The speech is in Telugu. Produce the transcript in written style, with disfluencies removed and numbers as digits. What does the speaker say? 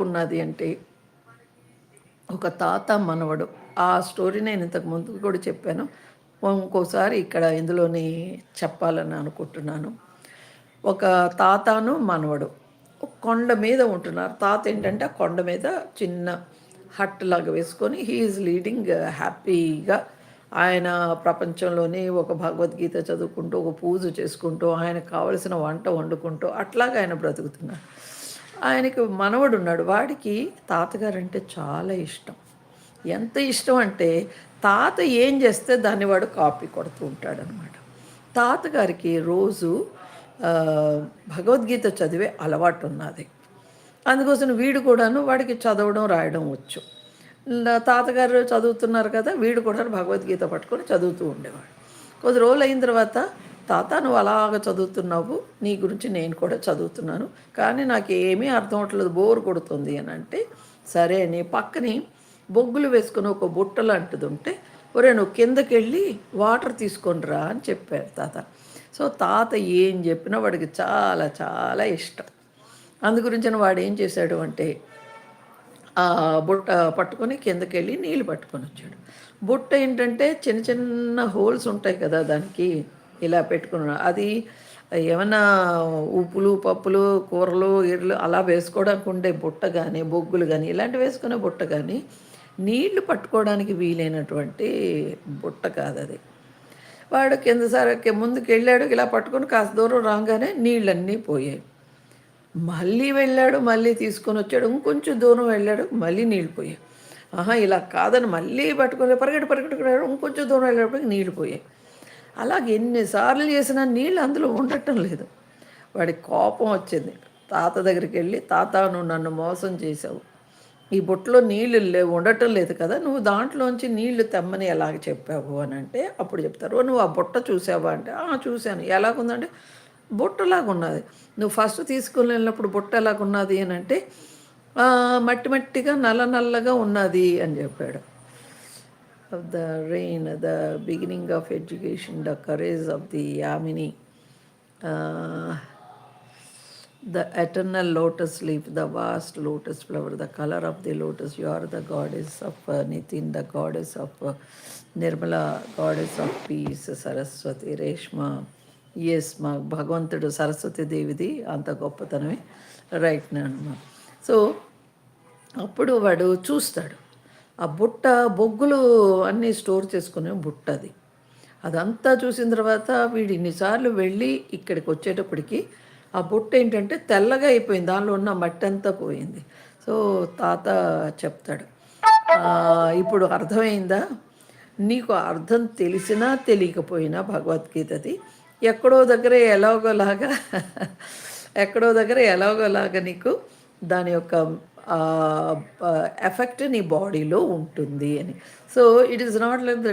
ఉన్నది అంటే ఒక తాత మనవడు. ఆ స్టోరీ నేను ఇంతకు ముందు కూడా చెప్పాను. ఇంకోసారి ఇక్కడ ఇందులోని చెప్పాలని అనుకుంటున్నాను. ఒక తాతను మనవడు ఒక కొండ మీద ఉంటున్నారు. తాత ఏంటంటే ఆ కొండ మీద చిన్న హట్ లాగా వేసుకొని హీ ఈజ్ లీడింగ్ హ్యాపీగా ఆయన ప్రపంచంలోనే ఒక భగవద్గీత చదువుకుంటూ ఒక పూజ చేసుకుంటూ ఆయనకు కావలసిన వంట వండుకుంటూ అట్లాగా ఆయన బ్రతుకుతున్నారు. ఆయనకి మనవడు ఉన్నాడు. వాడికి తాతగారంటే చాలా ఇష్టం. ఎంత ఇష్టం అంటే తాత ఏం చేస్తే దాన్ని వాడు కాపీ కొడుతూ ఉంటాడనమాట. తాతగారికి రోజు భగవద్గీత చదివే అలవాటు ఉన్నది. అందుకోసం వీడు కూడాను వాడికి చదవడం రాయడం వచ్చు. తాతగారు చదువుతున్నారు కదా, వీడు కూడా భగవద్గీత పట్టుకొని చదువుతూ ఉండేవాడు. కొద్ది రోజులు అయిన తర్వాత, తాత నువ్వు అలాగ చదువుతున్నావు, నీ గురించి నేను కూడా చదువుతున్నాను, కానీ నాకు ఏమీ అర్థం అవట్లేదు, బోర్ కొడుతుంది అని అంటే, సరే నీ పక్కని బొగ్గులు వేసుకుని ఒక బుట్ట లాంటిది ఉంటే, ఒరే నువ్వు కిందకి వెళ్ళి వాటర్ తీసుకొని రా అని చెప్పారు తాత. సో తాత ఏం చెప్పినా వాడికి చాలా చాలా ఇష్టం. అందు గురించి వాడు ఏం చేశాడు అంటే ఆ బుట్ట పట్టుకొని కిందకెళ్ళి నీళ్ళు పట్టుకొని వచ్చాడు. బుట్ట ఏంటంటే చిన్న చిన్న హోల్స్ ఉంటాయి కదా దానికి, ఇలా పెట్టుకున్నాడు. అది ఏమన్నా ఉప్పులు పప్పులు కూరలు ఇర్లు అలా వేసుకోవడానికి ఉండే బుట్ట కానీ బొగ్గులు కానీ ఇలాంటివి వేసుకునే బుట్ట కానీ నీళ్లు పట్టుకోవడానికి వీలైనటువంటి బుట్ట కాదు అది. వాడు కింద సరే ముందుకు వెళ్ళాడు, ఇలా పట్టుకొని కాస్త దూరం రాగానే నీళ్ళన్నీ పోయాయి. మళ్ళీ వెళ్ళాడు, మళ్ళీ తీసుకొని వచ్చాడు, ఇంకొంచెం దూరం వెళ్ళాడు, మళ్ళీ నీళ్ళు పోయాయి. ఇలా కాదని మళ్ళీ పట్టుకొని పరిగెట్టుకున్నాడు, ఇంకొంచెం దూరం వెళ్ళేటప్పటికి నీళ్ళు పోయాయి. అలాగే ఎన్నిసార్లు చేసినా నీళ్ళు అందులో ఉండటం లేదు. వాడికి కోపం వచ్చింది. తాత దగ్గరికి వెళ్ళి, తాత నువ్వు నన్ను మోసం చేసావు, ఈ బుట్టలో నీళ్ళు లేవు, ఉండటం లేదు కదా, నువ్వు దాంట్లోంచి నీళ్లు తెమ్మని ఎలాగ చెప్పావు అని అంటే అప్పుడు చెప్తారు, నువ్వు ఆ బుట్ట చూసావా అంటే చూశాను. ఎలాగుందంటే బుట్టలాగా ఉన్నది. నువ్వు ఫస్ట్ తీసుకుని వెళ్ళినప్పుడు బుట్ట ఎలాగున్నది అని అంటే మట్టి మట్టిగా నల్ల నల్లగా ఉన్నది అని చెప్పాడు. Of the rain, the beginning of education, the courage of the Yamini, the eternal lotus leaf, the vast lotus flower, the color of the lotus, you are the goddess of Nitin, the goddess of Nirmala, goddess of peace, Saraswati, Reshma. Yes మా భగవంతుడు సరస్వతి దేవిది అంత గొప్పతనమే, రైట్ నానమ్మ. సో అప్పుడు వాడు చూస్తాడు ఆ బుట్ట, బొగ్గులు అన్నీ స్టోర్ చేసుకునే బుట్ట అది. అదంతా చూసిన తర్వాత వీడు ఇన్నిసార్లు వెళ్ళి ఇక్కడికి వచ్చేటప్పటికి ఆ బుట్ట ఏంటంటే తెల్లగా అయిపోయింది, దానిలో ఉన్న మట్టి అంతా పోయింది. సో తాత చెప్తాడు, ఇప్పుడు అర్థమైందా, నీకు అర్థం తెలిసినా తెలియకపోయినా భగవద్గీతది ఎక్కడో దగ్గర ఎలాగోలాగా నీకు దాని యొక్క ఎఫెక్ట్ నీ బాడీలో ఉంటుంది అని. So it is not like that